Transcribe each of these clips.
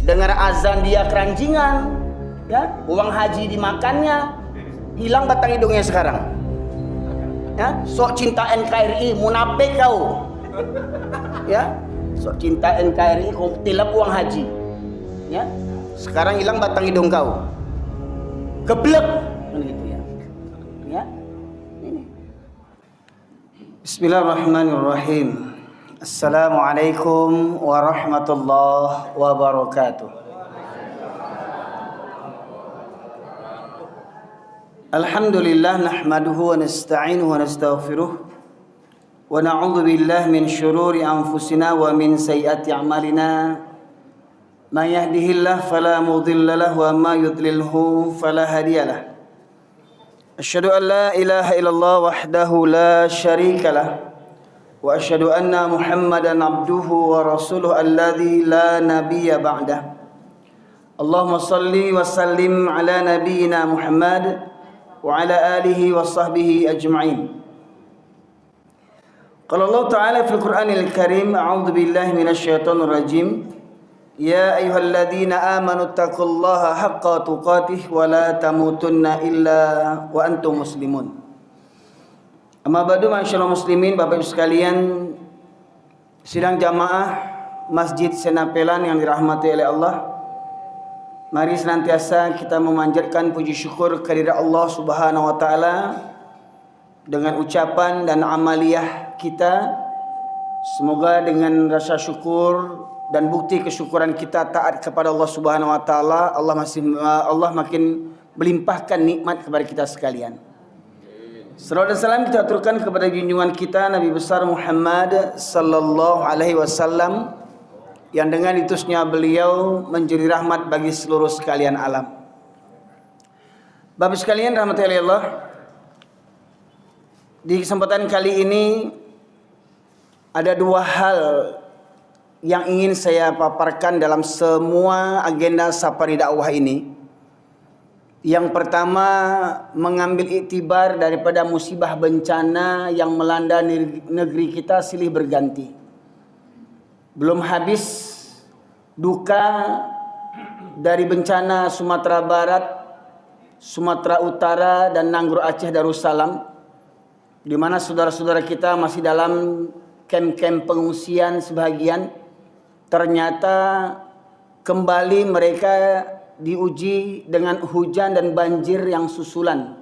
dengar azan dia keranjingan, ya, uang haji dimakannya, hilang batang hidungnya sekarang. Ya, sok cinta NKRI, munafik kau. Ya, sok cinta NKRI, kau tilap uang haji. Ya, sekarang hilang batang hidung kau. Geblek, gitu ya. Ya, ini. Bismillahirrahmanirrahim. Assalamualaikum warahmatullahi wabarakatuh. Alhamdulillah nahmaduhu wa nasta'inuhu wa nastaghfiruh wa na'udzu billahi min syururi anfusina wa min sayyiati a'malina. Man yahdihillahu fala mudilla lahu wa may yudlilhu fala hadiyalah. Asyhadu an la ilaha illallah wahdahu la syarika lah. Wa asyhadu anna Muhammadan abduhu wa rasuluhu alladzi la nabiyya ba'dah. Allahumma salli wa sallim ala nabiyyina Muhammad wa ala alihi wa sahbihi ajma'in. Qala Allah Ta'ala fil Qur'anil Karim, a'udzu billahi minasy syaithanir rajim. Ya ayyuhalladzina amanu taqullaha haqqa tuqatih wa la tamutunna illa wa antum muslimun. Amma ba'du, masyaallah muslimin, Bapak Ibu sekalian, sidang jamaah Masjid Senapelan yang dirahmati oleh Allah. Mari senantiasa kita memanjatkan puji syukur kehadirat Allah Subhanahu wa taala dengan ucapan dan amaliyah kita. Semoga dengan rasa syukur dan bukti kesyukuran kita taat kepada Allah Subhanahu wa taala, Allah makin melimpahkan nikmat kepada kita sekalian. Salawat dan salam kita aturkan kepada junjungan kita Nabi besar Muhammad sallallahu alaihi wasallam, yang dengan diutusnya beliau menjadi rahmat bagi seluruh sekalian alam. Bapak sekalian rahmati Allah, di kesempatan kali ini ada dua hal yang ingin saya paparkan dalam semua agenda safari dakwah ini. Yang pertama, mengambil iktibar daripada musibah bencana yang melanda negeri kita silih berganti. Belum habis duka dari bencana Sumatera Barat, Sumatera Utara, dan Nanggro Aceh Darussalam, di mana saudara-saudara kita masih dalam kem-kem pengungsian sebagian. Ternyata kembali mereka diuji dengan hujan dan banjir yang susulan.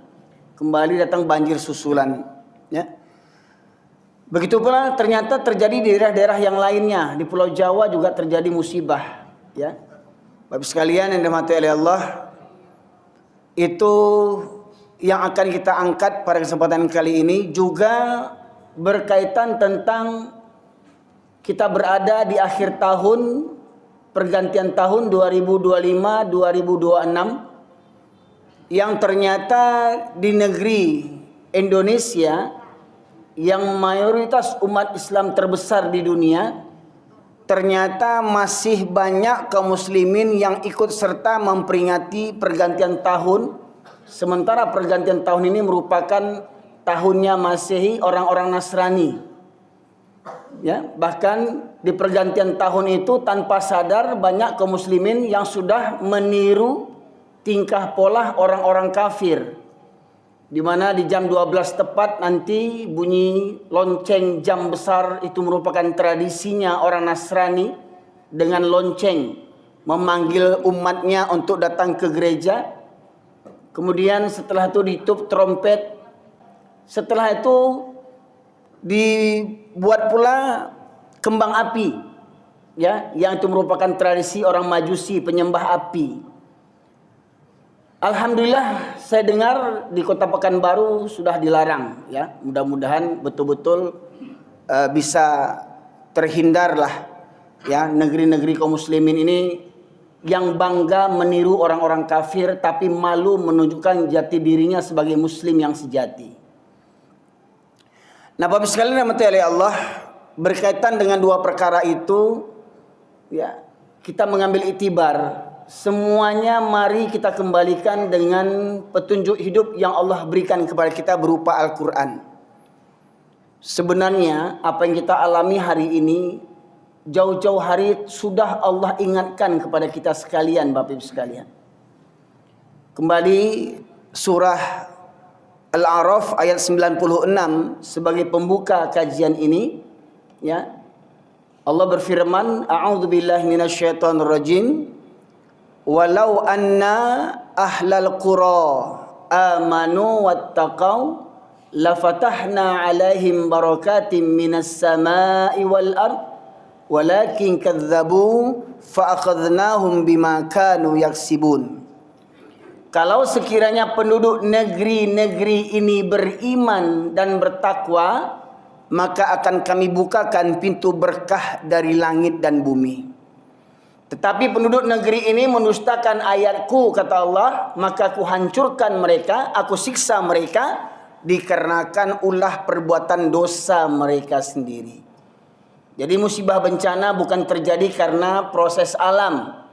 Kembali datang banjir susulan, ya. Begitu pula ternyata terjadi di daerah-daerah yang lainnya. Di Pulau Jawa juga terjadi musibah, ya. Bapak sekalian yang dirahmati oleh Allah, itu yang akan kita angkat pada kesempatan kali ini juga berkaitan tentang kita berada di akhir tahun, pergantian tahun 2025-2026, yang ternyata di negeri Indonesia yang mayoritas umat Islam terbesar di dunia, ternyata masih banyak kaum muslimin yang ikut serta memperingati pergantian tahun, sementara pergantian tahun ini merupakan tahunnya Masehi orang-orang Nasrani. Ya, bahkan di pergantian tahun itu tanpa sadar banyak kaum muslimin yang sudah meniru tingkah pola orang-orang kafir, di mana di jam 12 tepat nanti bunyi lonceng jam besar. Itu merupakan tradisinya orang Nasrani, dengan lonceng memanggil umatnya untuk datang ke gereja. Kemudian setelah itu ditutup trompet. Setelah itu dibuat pula kembang api, ya, yang itu merupakan tradisi orang Majusi, penyembah api. Alhamdulillah saya dengar di Kota Pekanbaru sudah dilarang, ya. Mudah-mudahan betul-betul bisa terhindarlah, ya, negeri-negeri kaum muslimin ini yang bangga meniru orang-orang kafir tapi malu menunjukkan jati dirinya sebagai muslim yang sejati. Nah, Bapak sekalian rahmati oleh Allah, berkaitan dengan dua perkara itu, ya, kita mengambil iktibar. Semuanya mari kita kembalikan dengan petunjuk hidup yang Allah berikan kepada kita berupa Al-Quran. Sebenarnya apa yang kita alami hari ini jauh-jauh hari sudah Allah ingatkan kepada kita sekalian, Bapak Ibu sekalian. Kembali surah Al-A'raf ayat 96 sebagai pembuka kajian ini, ya. Allah berfirman, a'udzubillahi minasyaitonir rajim. Walau anna ahlal qura amanu wattaqau lafatahna alaihim barakatim minas samai wal ard walakin kadzabu fa'akhadnahum bima kanu yaksibun. Kalau sekiranya penduduk negeri-negeri ini beriman dan bertakwa, maka akan kami bukakan pintu berkah dari langit dan bumi. Tetapi penduduk negeri ini mendustakan ayatku, kata Allah, maka aku hancurkan mereka, aku siksa mereka, dikarenakan ulah perbuatan dosa mereka sendiri. Jadi musibah bencana bukan terjadi karena proses alam.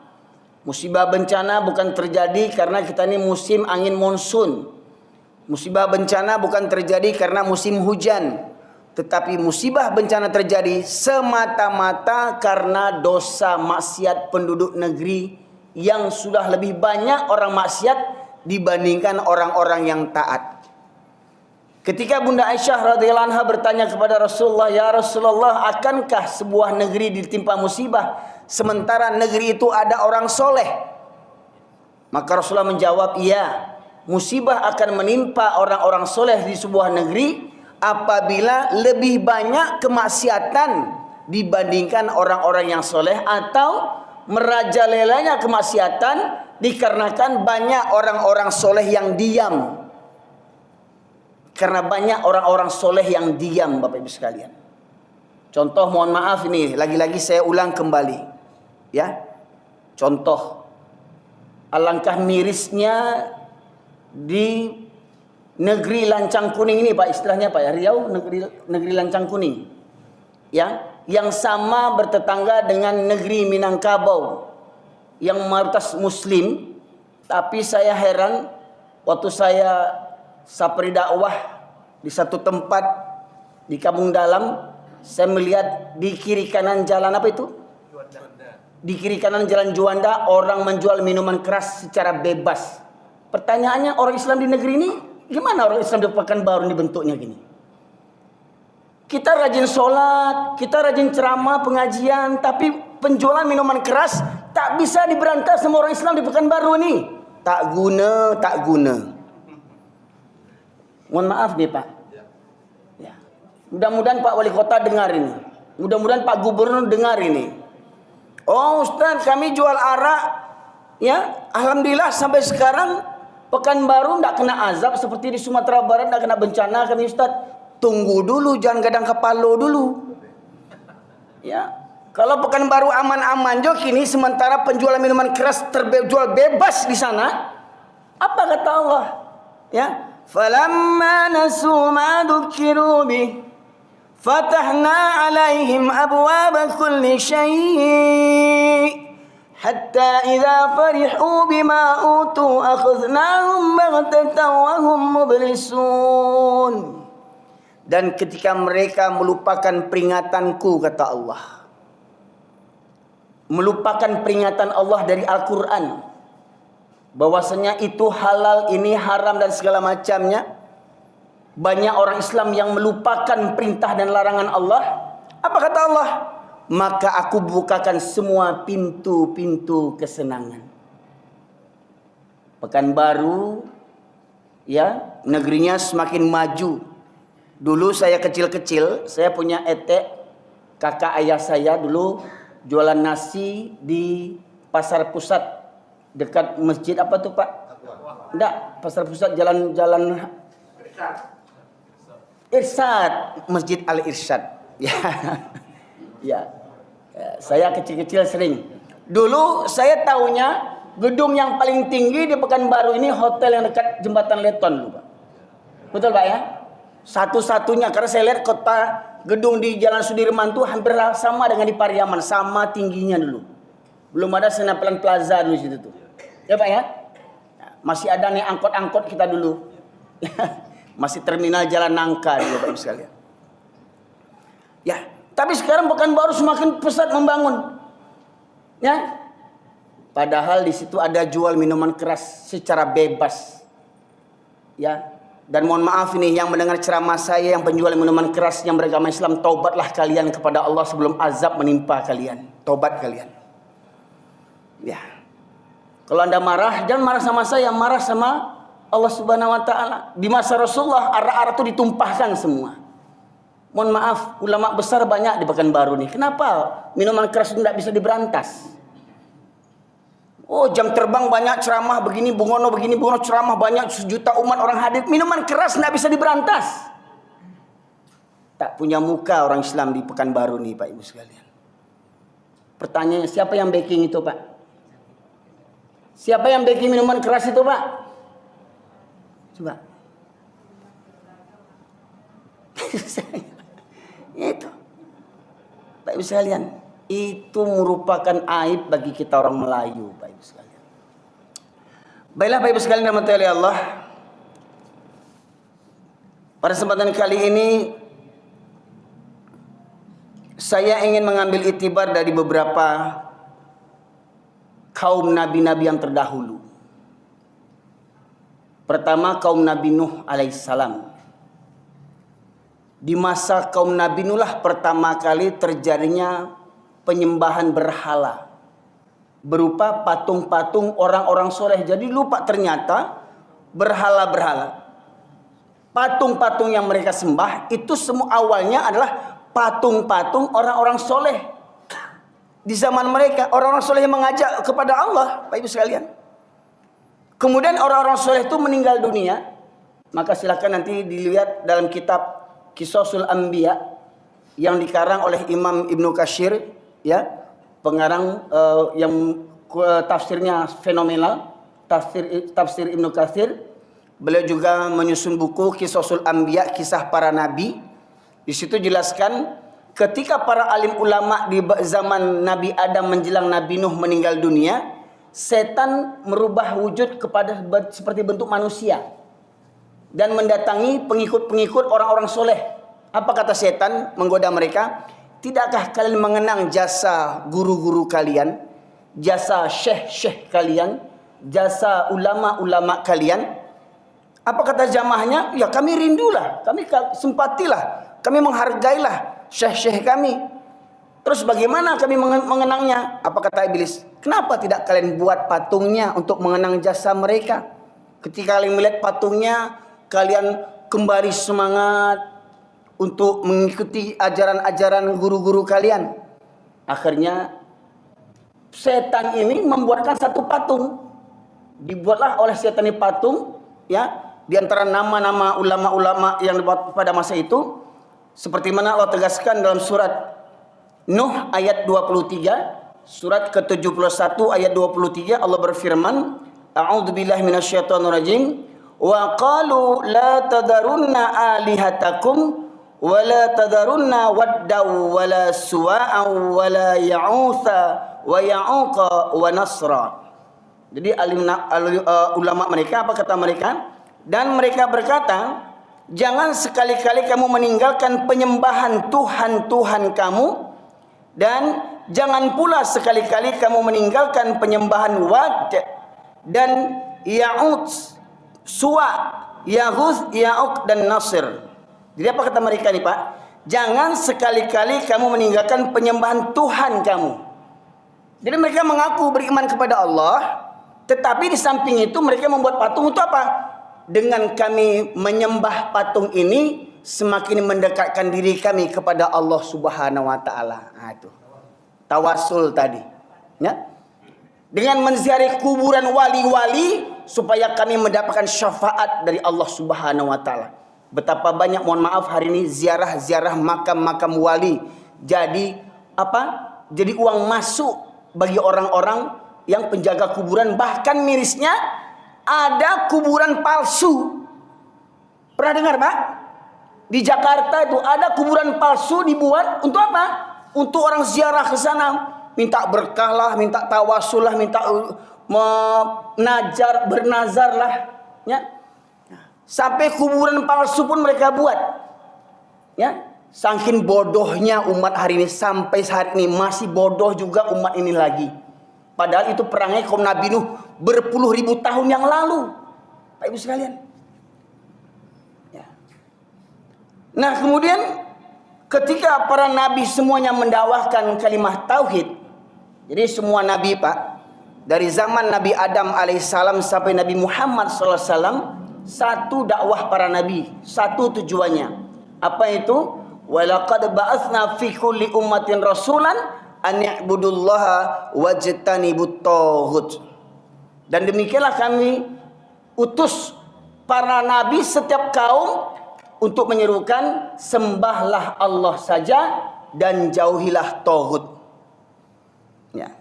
Musibah bencana bukan terjadi karena kita ini musim angin monsun. Musibah bencana bukan terjadi karena musim hujan. Tetapi musibah bencana terjadi semata-mata karena dosa maksiat penduduk negeri yang sudah lebih banyak orang maksiat dibandingkan orang-orang yang taat. Ketika Bunda Aisyah radhiyallahu anha bertanya kepada Rasulullah, "Ya Rasulullah, akankah sebuah negeri ditimpa musibah sementara negeri itu ada orang soleh?" Maka Rasulullah menjawab, "Iya, musibah akan menimpa orang-orang soleh di sebuah negeri apabila lebih banyak kemaksiatan dibandingkan orang-orang yang soleh, atau merajalelanya kemaksiatan dikarenakan banyak orang-orang soleh yang diam." Karena banyak orang-orang soleh yang diam, Bapak Ibu sekalian. Contoh, mohon maaf ini, lagi-lagi saya ulang kembali, ya. Contoh, alangkah mirisnya di negeri lancang kuning ini, Pak, istilahnya Pak ya, Riau, negeri lancang kuning, ya, yang sama bertetangga dengan negeri Minangkabau yang mayoritas Muslim. Tapi saya heran waktu saya sapri dakwah di satu tempat di Kampung Dalam, saya melihat di kiri kanan jalan apa itu? Di kiri kanan jalan Juanda orang menjual minuman keras secara bebas. Pertanyaannya, orang Islam di negeri ini gimana? Orang Islam di Pekanbaru ini bentuknya gini. Kita rajin sholat, kita rajin ceramah, pengajian, tapi penjualan minuman keras tak bisa diberantas sama orang Islam di Pekanbaru ini. Tak guna, tak guna. Mohon maaf nih Pak. Ya. Mudah-mudahan Pak Wali Kota dengar ini. Mudah-mudahan Pak Gubernur dengar ini. Oh Ustaz, kami jual arak, ya, alhamdulillah sampai sekarang Pekanbaru tidak kena azab seperti di Sumatera Barat, tidak kena bencana kami Ustaz. Tunggu dulu, jangan gadang kepala dulu. Ya, kalau Pekanbaru aman-aman jo kini, sementara penjualan minuman keras terjual bebas di sana. Apa kata Allah? Ya, falamma nasu ma dzukiru bih fatahna alaihim abwaaba kulli syai' hatta idza farihu bima utu akhadnahum baghtatan wa hum mublisun. Dan ketika mereka melupakan peringatanku, kata Allah, melupakan peringatan Allah dari Al-Quran, bahwasanya itu halal, ini haram dan segala macamnya, banyak orang Islam yang melupakan perintah dan larangan Allah. Apa kata Allah? Maka aku bukakan semua pintu-pintu kesenangan. Pekanbaru, ya, negerinya semakin maju. Dulu saya kecil-kecil, saya punya etek, kakak ayah saya dulu jualan nasi di pasar pusat dekat masjid apa tuh Pak? Enggak, pasar pusat jalan-jalan Irsyad, Masjid Al-Irsyad. Ya. Ya. Saya kecil-kecil sering. Dulu saya taunya gedung yang paling tinggi di Pekanbaru ini hotel yang dekat Jembatan Leton dulu, Pak. Betul Pak ya? Satu-satunya, karena saya lihat kota gedung di Jalan Sudirman tuh hampir sama dengan di Pariaman, sama tingginya dulu. Belum ada Senapelan Plaza dulu situ tuh. Ya Pak ya? Masih ada nih angkot-angkot kita dulu. Masih terminal Jalan Nangka dulu Pak Ibu sekalian. Ya, Tapi sekarang Pekanbaru semakin pesat membangun. Ya. Padahal di situ ada jual minuman keras secara bebas. Ya. Dan mohon maaf ini yang mendengar ceramah saya yang penjual minuman keras yang beragama Islam, taubatlah kalian kepada Allah sebelum azab menimpa kalian. Taubat kalian. Ya. Kalau Anda marah, jangan marah sama saya, marah sama Allah Subhanahu wa taala. Di masa Rasulullah arak-arak itu ditumpahkan semua. Mohon maaf, ulama besar banyak di Pekanbaru nih. Kenapa minuman keras itu tidak bisa diberantas? Oh, jam terbang banyak, ceramah begini, Bungono ceramah banyak, 1 juta umat orang hadir. Minuman keras tidak bisa diberantas. Tak punya muka orang Islam di Pekanbaru nih, Pak Ibu sekalian. Pertanyaannya, siapa yang backing itu, Pak? Siapa yang backing minuman keras itu, Pak? Coba. Itu. Pak Ibu sekalian, itu merupakan aib bagi kita orang Melayu, Pak Ibu sekalian. Baiklah Pak Ibu sekalian, rahmati oleh Allah. Pada kesempatan kali ini saya ingin mengambil itibar dari beberapa kaum nabi-nabi yang terdahulu. Pertama, kaum Nabi Nuh alaihissalam. Di masa kaum Nabi Nuh lah pertama kali terjadinya penyembahan berhala berupa patung-patung orang-orang soleh. Jadi lupa ternyata berhala-berhala, patung-patung yang mereka sembah itu semua awalnya adalah patung-patung orang-orang soleh. Di zaman mereka orang-orang soleh yang mengajak kepada Allah, Pak Ibu sekalian. Kemudian orang-orang soleh itu meninggal dunia. Maka silakan nanti dilihat dalam kitab Qisasul Anbiya yang dikarang oleh Imam Ibnu Katsir, ya, pengarang yang tafsirnya fenomenal, tafsir Ibnu Katsir. Beliau juga menyusun buku Qisasul Anbiya, kisah para nabi. Di situ jelaskan ketika para alim ulama di zaman Nabi Adam menjelang Nabi Nuh meninggal dunia, setan merubah wujud kepada seperti bentuk manusia dan mendatangi pengikut-pengikut orang-orang soleh. Apa kata setan menggoda mereka? Tidakkah kalian mengenang jasa guru-guru kalian, jasa syekh-syekh kalian, jasa ulama-ulama kalian? Apa kata jamaahnya? Ya kami rindulah, kami simpatilah, kami menghargailah syekh-syekh kami. Terus bagaimana kami mengenangnya? Apa kata iblis? Kenapa tidak kalian buat patungnya untuk mengenang jasa mereka? Ketika kalian melihat patungnya, kalian kembali semangat untuk mengikuti ajaran-ajaran guru-guru kalian. Akhirnya setan ini membuatkan satu patung. Dibuatlah oleh setan ini patung, ya, di antara nama-nama ulama-ulama yang dibuat pada masa itu, seperti mana Allah tegaskan dalam surat Nuh ayat 23, surat ke-71 ayat 23, Allah berfirman, A'udzubillahi minasyaitonirrajim. Wa qalu la tadarunna alihatakum wa la tadarunna waddaw wa la suwa'aw wa la ya'utha wa ya'uqa wa nasra. Jadi ulama mereka, apa kata mereka? Dan mereka berkata, jangan sekali-kali kamu meninggalkan penyembahan Tuhan-Tuhan kamu, dan jangan pula sekali-kali kamu meninggalkan penyembahan Wad dan Ya'ut, Suwa, Yahuz, Ya'uq dan Nasir. Jadi apa kata mereka nih Pak? Jangan sekali-kali kamu meninggalkan penyembahan Tuhan kamu. Jadi mereka mengaku beriman kepada Allah, tetapi di samping itu mereka membuat patung untuk apa? Dengan kami menyembah patung ini, semakin mendekatkan diri kami kepada Allah Subhanahu wa taala. Nah, itu tawasul tadi, ya. Dengan menziarahi kuburan wali-wali supaya kami mendapatkan syafaat dari Allah Subhanahu wa taala. Betapa banyak, mohon maaf, hari ini ziarah-ziarah makam-makam wali jadi apa? Jadi uang masuk bagi orang-orang yang penjaga kuburan. Bahkan mirisnya ada kuburan palsu. Pernah dengar, Pak? Di Jakarta itu ada kuburan palsu dibuat untuk apa? Untuk orang ziarah ke sana, minta berkah lah, minta tawasul lah, minta bernazar lah, ya. Sampai kuburan palsu pun mereka buat, ya. Saking bodohnya umat hari ini, sampai saat ini masih bodoh juga umat ini lagi. Padahal itu perangnya kaum Nabi Nuh berpuluh ribu tahun yang lalu, Pak Ibu sekalian. Ya. Nah kemudian ketika para nabi semuanya mendakwahkan kalimat tauhid, jadi semua nabi Pak, dari zaman Nabi Adam alaihissalam sampai Nabi Muhammad SAW, satu dakwah para nabi, satu tujuannya. Apa itu? Walaqad ba'atsna fi kulli ummatin rasulan an ya'budullaha wajtanibut taghut. Dan demikianlah kami utus para nabi setiap kaum untuk menyerukan sembahlah Allah saja dan jauhilah taghut. Ya.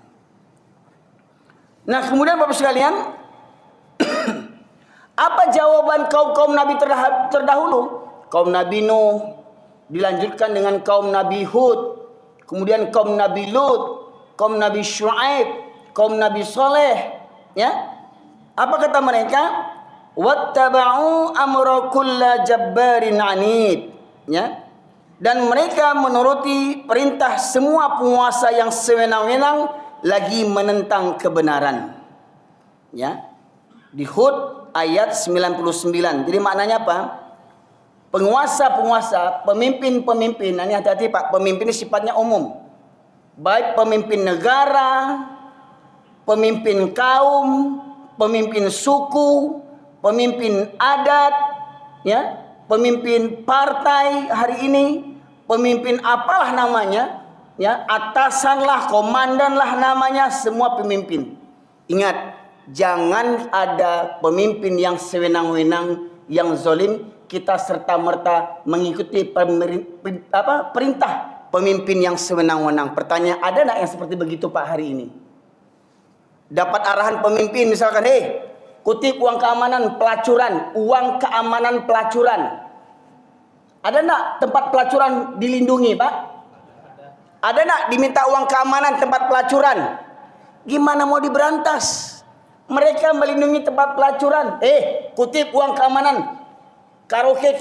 Nah, kemudian Bapak sekalian, apa jawaban kaum-kaum nabi terdahulu? Kaum Nabi Nuh, dilanjutkan dengan kaum Nabi Hud, kemudian kaum Nabi Lut, kaum Nabi Syuaib, kaum Nabi Saleh, ya. Apa kata mereka? Wattaba'u amra kulla jabbarin 'anid, ya. Dan mereka menuruti perintah semua penguasa yang sewenang-wenang lagi menentang kebenaran. Ya. Di Hud ayat 99. Jadi maknanya apa? Penguasa-penguasa, pemimpin-pemimpin, ini hati-hati Pak, pemimpin ini sifatnya umum. Baik pemimpin negara, pemimpin kaum, pemimpin suku, pemimpin adat, ya, pemimpin partai hari ini, pemimpin apalah namanya, ya, atasanlah, komandanlah namanya, semua pemimpin. Ingat, jangan ada pemimpin yang sewenang-wenang, yang zalim, kita serta-merta mengikuti perintah pemimpin yang sewenang-wenang. Pertanyaan, ada enggak yang seperti begitu Pak hari ini? Dapat arahan pemimpin misalkan, kutip uang keamanan pelacuran, uang keamanan pelacuran. Ada enggak tempat pelacuran dilindungi Pak? Ada enggak diminta uang keamanan tempat pelacuran? Gimana mau diberantas? Mereka melindungi tempat pelacuran. Kutip uang keamanan karaoke,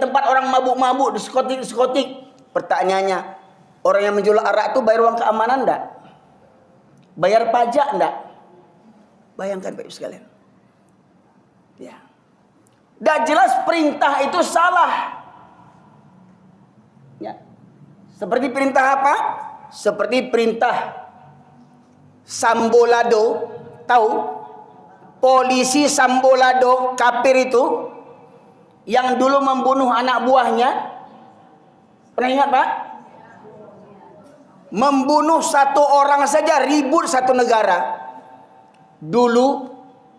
tempat orang mabuk-mabuk, diskotik. Pertanyaannya, orang yang menjual arak itu bayar uang keamanan enggak? Bayar pajak enggak? Bayangkan Bapak Ibu sekalian. Ya. Dan jelas perintah itu salah. Ya. Seperti perintah apa? Seperti perintah Sambolado, tahu? Polisi Sambolado kafir itu yang dulu membunuh anak buahnya. Pernah ingat Pak? Membunuh satu orang saja ribut satu negara. Dulu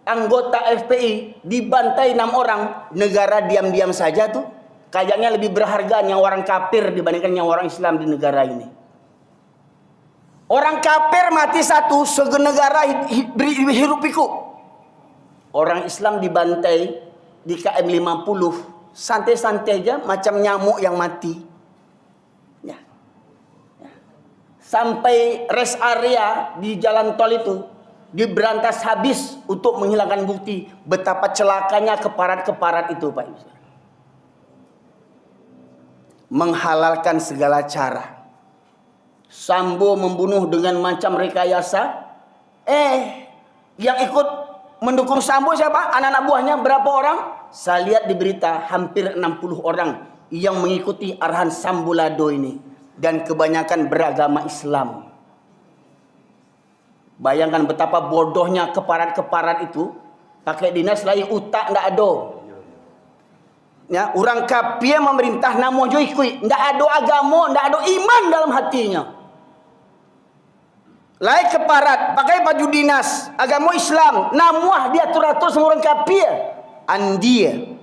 anggota FPI dibantai 6 orang, negara diam-diam saja tuh. Kayaknya lebih berharga yang orang kafir dibandingkan yang orang Islam di negara ini. Orang kafir mati satu, segenegara hirup pikuk. Orang Islam dibantai di KM 50, santai-santai aja macam nyamuk yang mati. Ya. Ya. Sampai rest area di jalan tol itu diberantas habis untuk menghilangkan bukti. Betapa celakanya keparat-keparat itu Pak Ibu. Menghalalkan segala cara. Sambo membunuh dengan macam rekayasa. Yang ikut mendukung Sambo siapa? Anak-anak buahnya berapa orang? Saya lihat di berita hampir 60 orang yang mengikuti arahan Sambolado ini. Dan kebanyakan beragama Islam. Bayangkan betapa bodohnya keparat-keparat itu. Pakai dinas lagi utak ndak ada. Ya, orang kafir memerintah namo jo ikui, ndak ada agama, ndak ada iman dalam hatinya. Lai keparat, pakai baju dinas, agama Islam, namuah dia atur-atur sama orang kafir. Andia.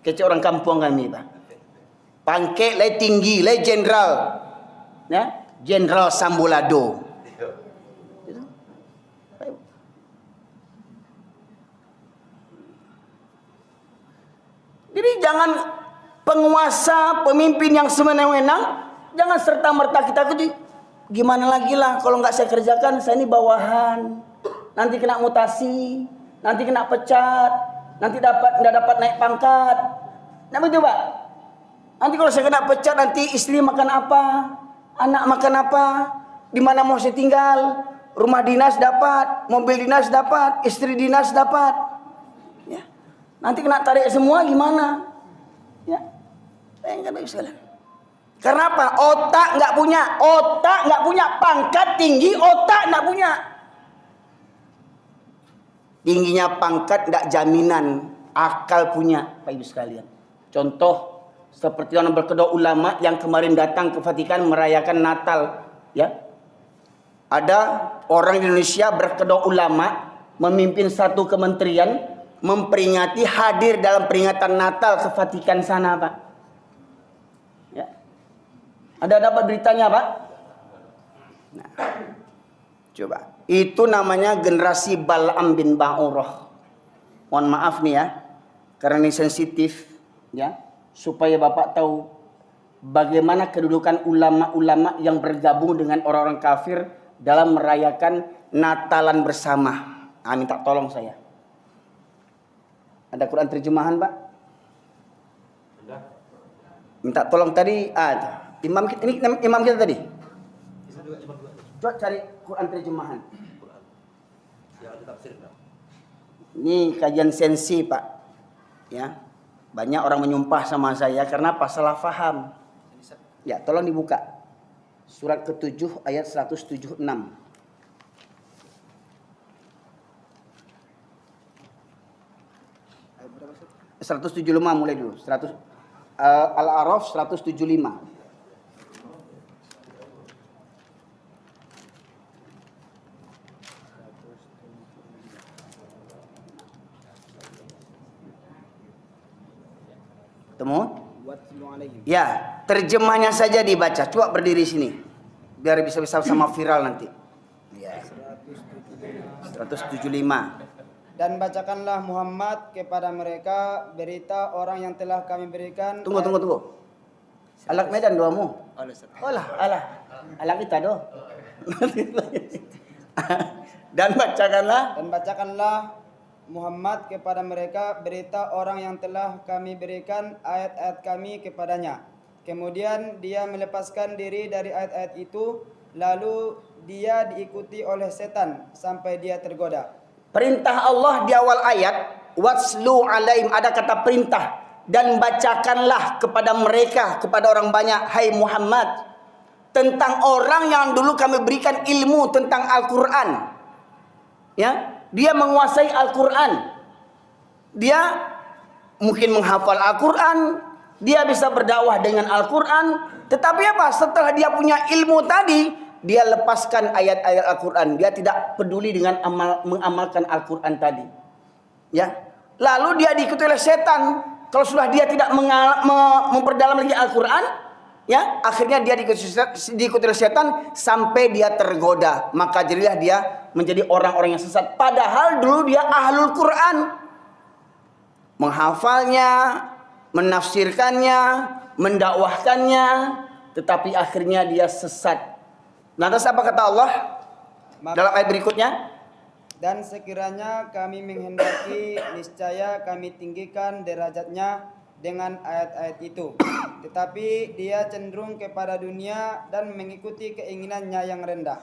Kecil orang kampung kami, Pak. Pangkat lai tinggi, lai jenderal. Ya, Jenderal Sambolado. Jadi jangan penguasa, pemimpin yang sewenang-wenang, jangan serta-merta kita ikuti. Gimana lagi lah kalau nggak saya kerjakan, saya ini bawahan. Nanti kena mutasi, nanti kena pecat, nanti nggak dapat naik pangkat. Nah begitu Pak. Nanti kalau saya kena pecat, nanti istri makan apa? Anak makan apa? Di mana mau saya tinggal? Rumah dinas dapat, mobil dinas dapat, istri dinas dapat. Ya. Nanti kena tarik semua gimana? Ya. Bayangkan baik sekalian. Karena apa? Otak nggak punya, pangkat tinggi, otak nggak punya. Tingginya pangkat nggak jaminan, akal punya, Pak Ibu sekalian. Contoh seperti orang berkedok ulama yang kemarin datang ke Vatikan merayakan Natal, ya. Ada orang Indonesia berkedok ulama memimpin satu kementerian memperingati hadir dalam peringatan Natal ke Vatikan sana, Pak. Ya. Ada dapat beritanya, Pak? Nah, coba. Itu namanya generasi Bal'am bin Ba'urah. Mohon maaf nih ya, karena ini sensitif, ya. Supaya Bapak tahu bagaimana kedudukan ulama-ulama yang bergabung dengan orang-orang kafir dalam merayakan Natalan bersama. Ah, minta tolong saya. Ada Quran terjemahan, Pak? Minta tolong tadi. Imam kita, ini imam kita tadi. Coba cari Quran terjemahan. Ini kajian sensi, Pak. Ya. Banyak orang menyumpah sama saya karena apa? Salah faham. Ya, tolong dibuka. Surat ke-7 ayat 176. 175 mulai dulu. Al-A'raf 175. Ketemu? Ya, terjemahnya saja dibaca. Coba berdiri sini. Biar bisa sama viral nanti. Ya. 175. Dan bacakanlah Muhammad kepada mereka berita orang yang telah kami berikan. Tunggu. Alak Medan doamu. Alak kita doh. Dan bacakanlah Muhammad kepada mereka berita orang yang telah kami berikan ayat-ayat kami kepadanya. Kemudian dia melepaskan diri dari ayat-ayat itu, lalu dia diikuti oleh setan sampai dia tergoda. Perintah Allah di awal ayat, watslu alaihim, ada kata perintah, dan bacakanlah kepada mereka, kepada orang banyak, hai Muhammad, tentang orang yang dulu kami berikan ilmu tentang Al-Quran. Ya, dia menguasai Al-Quran. Dia mungkin menghafal Al-Quran, dia bisa berdakwah dengan Al-Quran. Tetapi apa? Setelah dia punya ilmu tadi, dia lepaskan ayat-ayat Al-Quran. Dia tidak peduli dengan mengamalkan Al-Quran tadi. Ya. Lalu dia diikuti oleh setan. Kalau sudah dia tidak memperdalam lagi Al-Quran, ya, akhirnya dia diikuti oleh setan sampai dia tergoda. Maka jadilah dia menjadi orang-orang yang sesat. Padahal dulu dia ahlul Quran, menghafalnya, menafsirkannya, mendakwahkannya, tetapi akhirnya dia sesat. Lantas apa kata Allah dalam ayat berikutnya? Dan sekiranya kami menghendaki, niscaya kami tinggikan derajatnya dengan ayat-ayat itu. Tetapi dia cenderung kepada dunia dan mengikuti keinginannya yang rendah.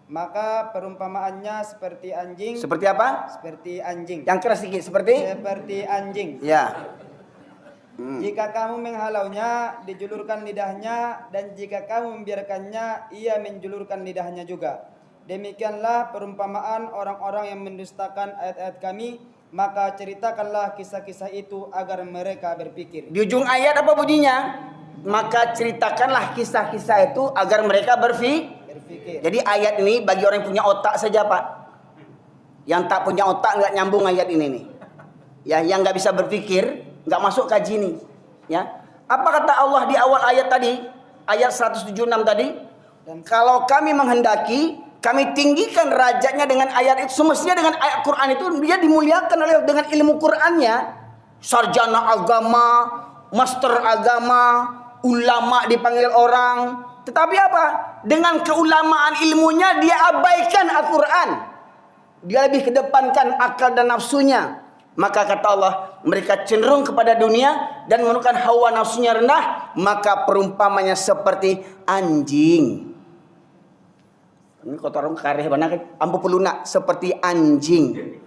Maka perumpamaannya seperti anjing. Seperti apa? Seperti anjing. Yang keras sedikit, seperti anjing. Ya. Jika kamu menghalaunya, dijulurkan lidahnya, dan jika kamu membiarkannya, ia menjulurkan lidahnya juga. Demikianlah perumpamaan orang-orang yang mendustakan ayat-ayat kami, maka ceritakanlah kisah-kisah itu agar mereka berpikir. Di ujung ayat apa bunyinya? Maka ceritakanlah kisah-kisah itu agar mereka berpikir. Jadi ayat ini bagi orang yang punya otak saja, Pak. Yang tak punya otak nggak nyambung ayat ini nih. Ya, yang nggak bisa berpikir nggak masuk kaji ini. Ya, apa kata Allah di awal ayat tadi? Ayat 176 tadi. Dan kalau kami menghendaki, kami tinggikan derajatnya dengan ayat itu. Semestinya dengan ayat Quran itu dia dimuliakan oleh dengan ilmu Qurannya. Sarjana agama, master agama, ulama dipanggil orang. Tetapi apa? Dengan keulamaan ilmunya dia abaikan Al-Quran. Dia lebih kedepankan akal dan nafsunya. Maka kata Allah, mereka cenderung kepada dunia dan menurunkan hawa nafsunya rendah, maka perumpamanya seperti anjing. Ini kota orang kareh mana kan ampu pelunak seperti anjing.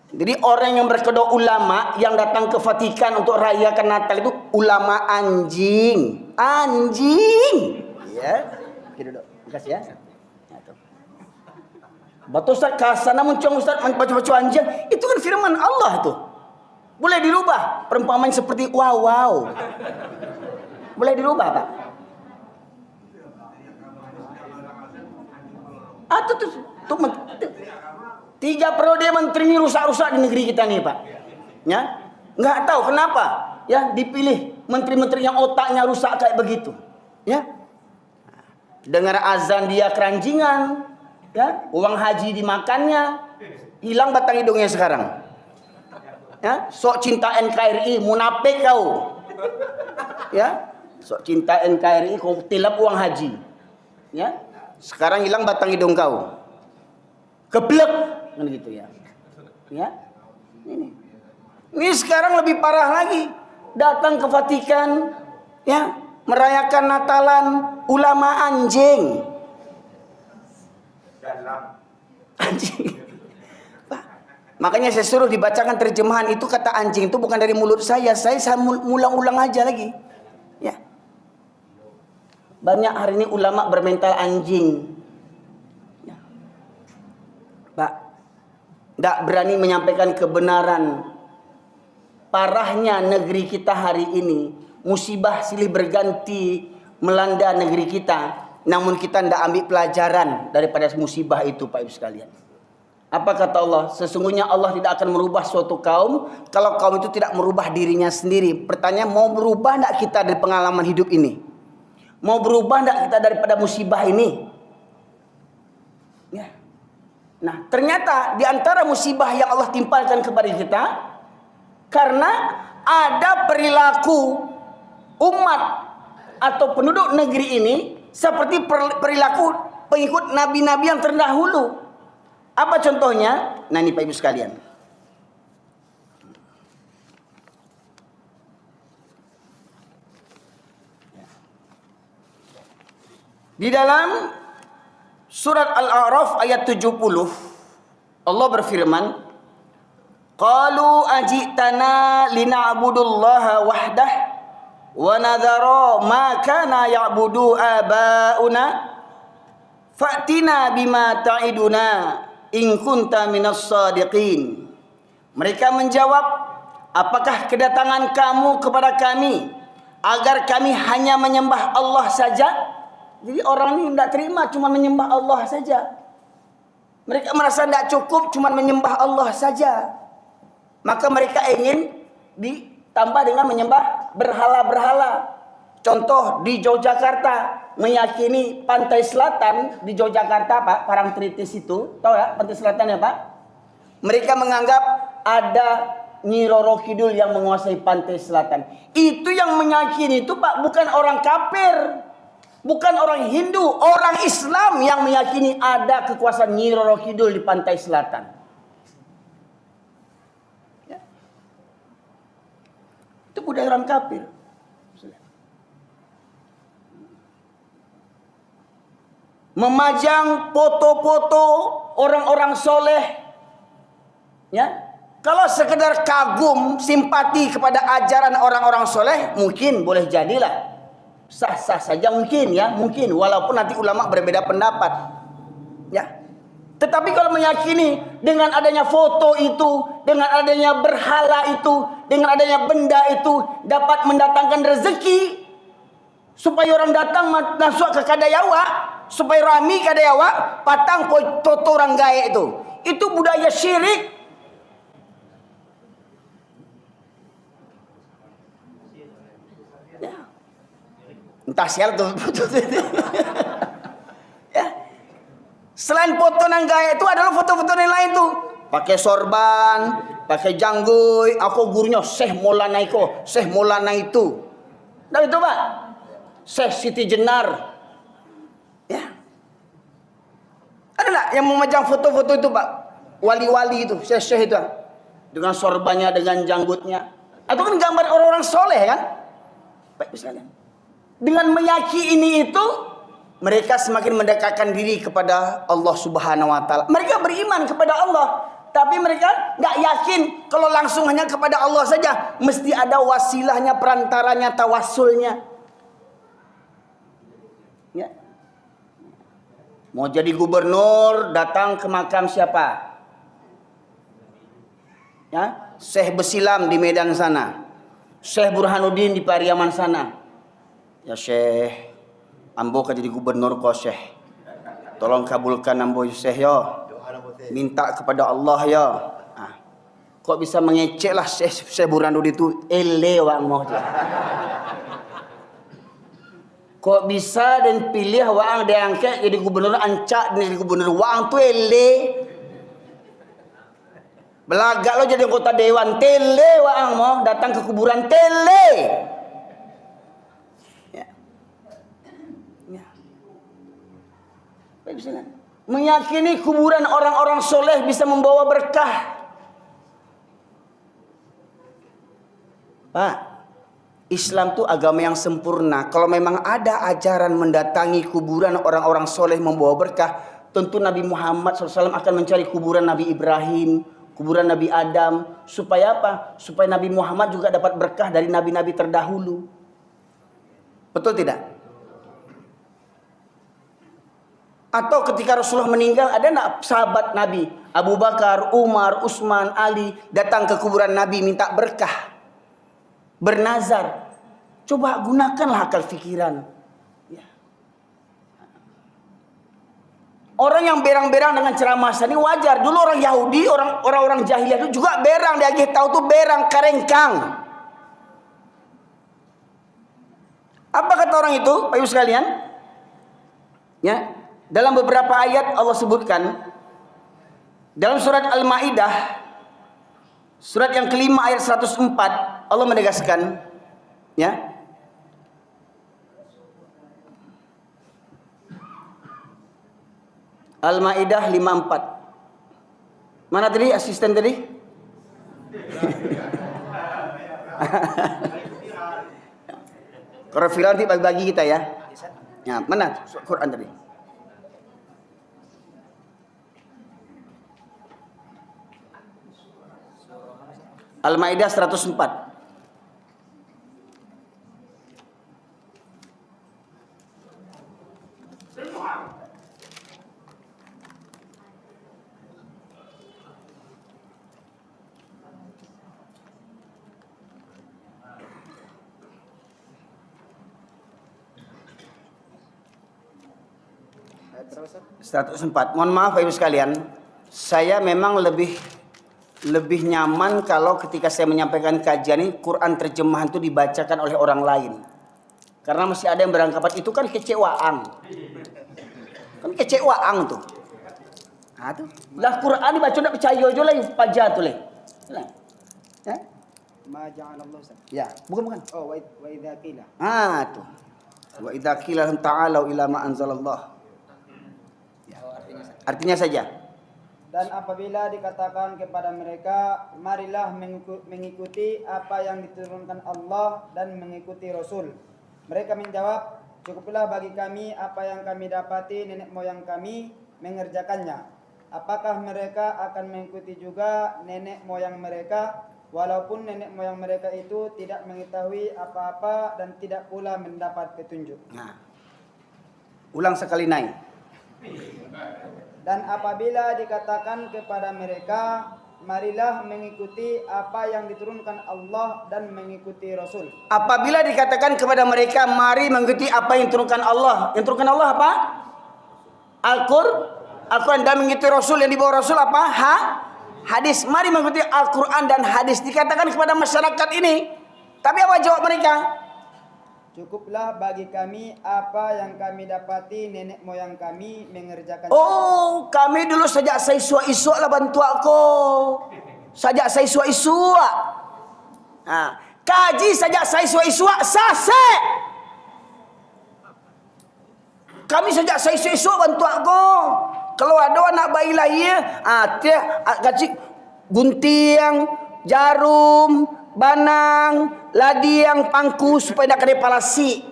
Jadi orang yang berkedok ulama yang datang ke Vatikan untuk rayakan Natal itu ulama anjing. Anjing. Ya. Oke duduk. Makasih ya. Batu Ustaz kasana muncung Ustaz baca-baca anjing. Itu kan firman Allah tuh. Boleh dirubah. Perumpamaan seperti wow. Boleh dirubah Pak. Tuh 3 periode menteri ini rusak-rusak di negeri kita nih Pak. Ya, nggak tahu kenapa ya dipilih menteri-menteri yang otaknya rusak kayak begitu. Ya, dengar azan dia keranjingan, ya, uang haji dimakannya, hilang batang hidungnya sekarang. Ya, sok cinta NKRI, munafik kau. Ya, sok cinta NKRI kau tilap uang haji. Ya, sekarang hilang batang hidung kau. Keblek kan gitu ya. Ya. Ini sekarang lebih parah lagi. Datang ke Vatikan ya, merayakan Natalan ulama anjing. Anjing. Pak, makanya saya suruh dibacakan terjemahan itu, kata anjing itu bukan dari mulut saya. Saya ulang-ulang aja lagi. Ya. Banyak hari ini ulama bermental anjing. Pak, tidak berani menyampaikan kebenaran. Parahnya negeri kita hari ini, musibah silih berganti melanda negeri kita, namun kita tidak ambil pelajaran daripada musibah itu, Pak Ibu sekalian. Apa kata Allah? Sesungguhnya Allah tidak akan merubah suatu kaum kalau kaum itu tidak merubah dirinya sendiri. Pertanyaan, mau berubah tidak kita dari pengalaman hidup ini? Mau berubah tidak kita daripada musibah ini? Ya. Nah, ternyata di antara musibah yang Allah timpalkan kepada kita, karena ada perilaku umat atau penduduk negeri ini seperti perilaku pengikut nabi-nabi yang terdahulu. Apa contohnya? Nah, ini Pak Ibu sekalian. Di dalam Surat Al-A'raf ayat 70 Allah berfirman, qalu ajitana lina'budullaha wahdah wa nadhara ma kana ya'budu aba'una fa'tina bima ta'iduna in kunta minas sadiqin. Mereka menjawab, apakah kedatangan kamu kepada kami agar kami hanya menyembah Allah saja? Jadi orang ini tidak terima cuma menyembah Allah saja. Mereka merasa tidak cukup cuma menyembah Allah saja. Maka mereka ingin ditambah dengan menyembah berhala-berhala. Contoh di Yogyakarta, meyakini pantai selatan di Yogyakarta Pak, Parangtritis itu, tahu ya pantai selatan ya Pak? Mereka menganggap ada Nyi Roro Kidul yang menguasai pantai selatan. Itu yang meyakini itu Pak, bukan orang kafir. Bukan orang Hindu, orang Islam yang meyakini ada kekuasaan Nyi Roro Kidul di pantai selatan. Ya. Itu budaya orang kafir. Memajang foto-foto orang-orang soleh. Ya. Kalau sekedar kagum, simpati kepada ajaran orang-orang soleh, mungkin boleh jadilah. Sah-sah saja mungkin ya, mungkin walaupun nanti ulama berbeda pendapat. Ya. Tetapi kalau meyakini dengan adanya foto itu, dengan adanya berhala itu, dengan adanya benda itu dapat mendatangkan rezeki supaya orang datang masuk ke kadayawa, supaya rami kadayawa, patang foto orang gaya itu. Itu budaya syirik. Entah sial tuh. Ya. Selain foto nang gaya itu adalah foto-foto yang lain tuh. Pakai sorban, pakai janggoy, aku gurunya Syekh Maulana iko, Syekh Maulana itu. Nah itu Pak. Syekh Siti Jenar. Ya. Ada enggak yang memajang foto-foto itu Pak? Wali-wali itu, syekh-syekh itu. dengan sorbannya, dengan janggutnya. Itu kan gambar orang-orang soleh kan? Baik sekalian. Dengan meyakini itu, mereka semakin mendekatkan diri kepada Allah Subhanahu wa taala. Mereka beriman kepada Allah, tapi mereka nggak yakin kalau langsung hanya kepada Allah saja. Mesti ada wasilahnya, perantaranya, tawassulnya. Ya. Mau jadi gubernur, datang ke makam siapa? Ya, Syekh Besilam di Medan sana, Syekh Burhanuddin di Pariaman sana. Ya Syekh, ambo kan jadi gubernur kok Syekh. Tolong kabulkan ambo Syekh yo. Minta kepada Allah ya. Kok bisa mengecek lah Syekh Burhanuddin itu ele wang mau dia. Kok bisa dan pilih wang diangkat jadi gubernur, ancak jadi gubernur wang tu ele. Belagak lo jadi anggota dewan tele wang mau datang ke kuburan tele. Meyakini kuburan orang-orang soleh bisa membawa berkah. Pak, Islam itu agama yang sempurna. Kalau memang ada ajaran mendatangi kuburan orang-orang soleh membawa berkah, tentu Nabi Muhammad SAW akan mencari kuburan Nabi Ibrahim, kuburan Nabi Adam. Supaya apa? Supaya Nabi Muhammad juga dapat berkah dari nabi-nabi terdahulu. Betul tidak? Atau ketika Rasulullah meninggal, ada enggak sahabat Nabi Abu Bakar, Umar, Utsman, Ali datang ke kuburan Nabi minta berkah, bernazar? Coba gunakanlah akal fikiran. Ya. Orang yang berang-berang dengan ceramah ini wajar. Dulu orang Yahudi, orang-orang jahiliyah itu juga berang. Dia tahu tuh berang karengkang. Apa kata orang itu, Pak Ibu sekalian? Ya. Dalam beberapa ayat Allah sebutkan dalam surat Al-Maidah surat yang kelima ayat 104 Allah menegaskan ya, Al-Maidah 54. Mana tadi asisten tadi? Kalau filan nanti bagi-bagi kita ya. Ya, mana Quran tadi? Al-Maidah 104. Ayat 104. Mohon maaf Ibu sekalian, saya memang lebih nyaman kalau ketika saya menyampaikan kajian ini Quran terjemahan itu dibacakan oleh orang lain. Karena masih ada yang beranggapan itu kan kecewaan. Kan kecewaan tuh. Nah tuh. Lah Quran dibaca enggak percaya aja lah paja tuh leh. Ya? Ma ja'alallahu. Ya, bukan. Oh, wa idza qila. Tuh. Wa idza qila ta'alu ila ma anzalallah. Ya. Artinya saja. Dan apabila dikatakan kepada mereka, marilah mengikuti apa yang diturunkan Allah dan mengikuti Rasul. Mereka menjawab, cukuplah bagi kami apa yang kami dapati nenek moyang kami mengerjakannya. Apakah mereka akan mengikuti juga nenek moyang mereka, walaupun nenek moyang mereka itu tidak mengetahui apa-apa dan tidak pula mendapat petunjuk. Nah, ulang sekali naik. Dan apabila dikatakan kepada mereka, marilah mengikuti apa yang diturunkan Allah dan mengikuti Rasul. Apabila dikatakan kepada mereka, mari mengikuti apa yang diturunkan Allah. Yang diturunkan Allah apa? Al-Quran dan mengikuti Rasul. Yang dibawa Rasul apa? Hadis. Mari mengikuti Al-Quran dan hadis. Dikatakan kepada masyarakat ini. Tapi apa jawab mereka? Cukuplah bagi kami apa yang kami dapati nenek moyang kami mengerjakan. Oh, kami dulu sejak saya isua-isua lah bantu aku. Sejak saya isua-isua. Kaji sejak saya isua-isua sase. Kami sejak saya isua-isua bantu aku. Kalau ada anak bayi lahir, dia gaji gunting, jarum, banang, ladiang, pangku supaya nak kena palasi.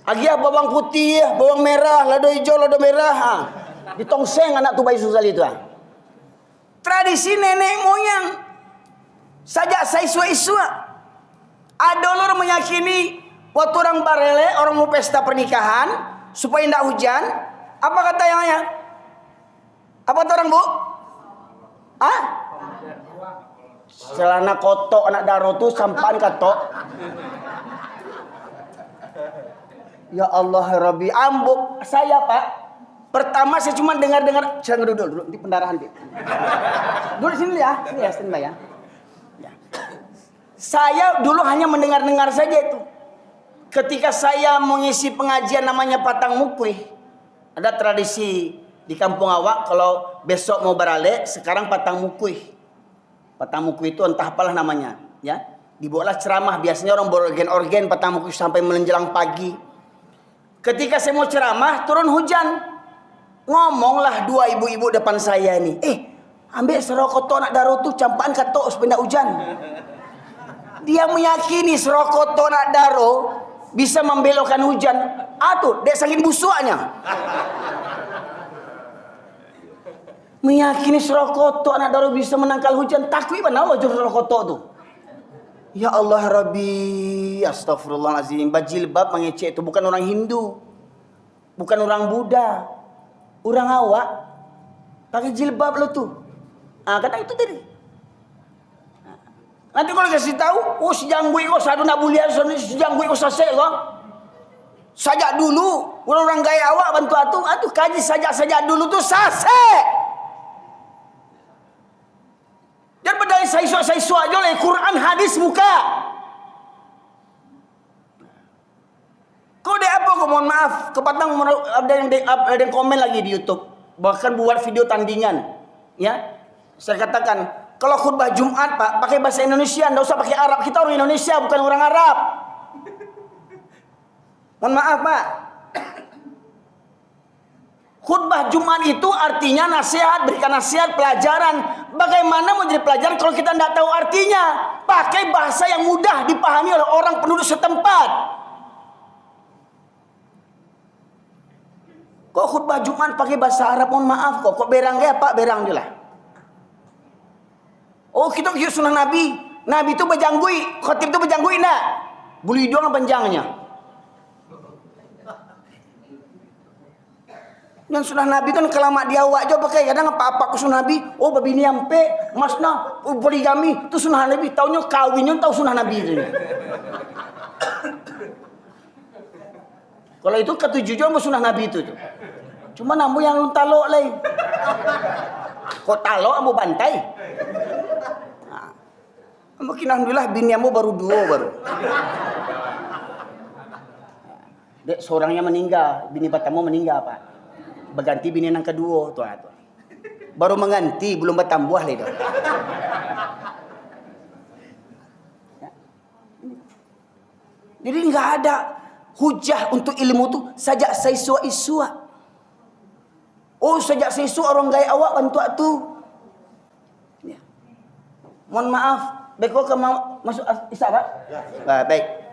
Agia bawang putih, bawang merah, lado hijau, lado merah. Ha. Ditongseng anak tu bayi susal itu. Ha. Tradisi nenek moyang. Sajak saya isua-isua. Ada orang meyakini waktu orang barele, orang mau pesta pernikahan supaya tidak hujan. Apa kata yang ayah? Apa kata orang bu? Ah? Celana kotok anak daro tu sampaan katok. Ya Allah Rabbi, ambuk saya Pak. Pertama saya cuma dengar-dengar, jangan duduk di pendarahan dia. Duduk sini ya, sini ya, standby ya. Ya. Saya dulu hanya mendengar-dengar saja itu. Ketika saya mengisi pengajian namanya Patang Mukuih, ada tradisi di kampung awak kalau besok mau beralek, sekarang Patang Mukuih. Patang Mukuih itu entah apalah namanya, ya. Dibawalah ceramah, biasanya orang berorgen-orgen Patang Mukuih sampai menjelang pagi. Ketika saya mau ceramah, turun hujan. Ngomonglah dua ibu-ibu depan saya ini. Ambil serokoto nak daro tu campaan katok supaya hujan. Dia meyakini serokoto nak daro bisa membelokkan hujan. Dek saking busuknya. Meyakini serokoto nak daro bisa menangkal hujan. Takut mana wajah serokoto tu. Ya Allah Rabbi, astagfirullahaladzim. Bajilbab mengecek itu bukan orang Hindu, bukan orang Buddha, orang awak pakai jilbab lo tuh. Kata itu tadi. Nanti kalau kasih tahu, si janggui kok sadu nak bulian, si janggui kok sasek kok. Sajak dulu, orang gaya awak bantu atuh kaji sajak dulu tuh sasek. Dan berdaya saya suak oleh Quran hadis buka. Kau dek apa? Kau mohon maaf. Kepatang ada yang komen lagi di YouTube. Bahkan buat video tandingan. Ya, saya katakan kalau khutbah Jumat Pak pakai bahasa Indonesia, ndak usah pakai Arab. Kita orang Indonesia bukan orang Arab. Mohon maaf Pak. Khutbah Jumat itu artinya nasihat, berikan nasihat, pelajaran. Bagaimana mau jadi pelajaran kalau kita tidak tahu artinya? Pakai bahasa yang mudah dipahami oleh orang penduduk setempat. Kok khutbah Jumat pakai bahasa Arab? Mohon maaf kok berang ya Pak, berang dia lah. Oh kita yuk sunnah Nabi. Nabi itu berjanggui, khotib itu berjanggui nak. Bulu hidung panjangnya. Yang sunnah Nabi kan kelamak dia awak je pakai kadang apa-apa ke sunnah Nabi. Oh babi ni ampe, masna, poligami tu sunnah Nabi. Taunya kawinnya tahu sunnah Nabi itu. Kalau itu ketujuh mau sunnah Nabi itu. Cuma nambu yang lu talok lain. Kok talok ambu bantai? Mungkin alhamdulillah bini ambu baru 2 baru. Dek seorangnya meninggal, bini pertama meninggal Pak. Berganti bini yang kedua tuan. Baru mengganti belum bertambah lagi dah. Jadi enggak ada hujah untuk ilmu tu sajak saya isua. Oh sajak saya orang gaya awak bantu tu. Ya. Mohon maaf, beko ke masuk isyarat? Ya. Baik.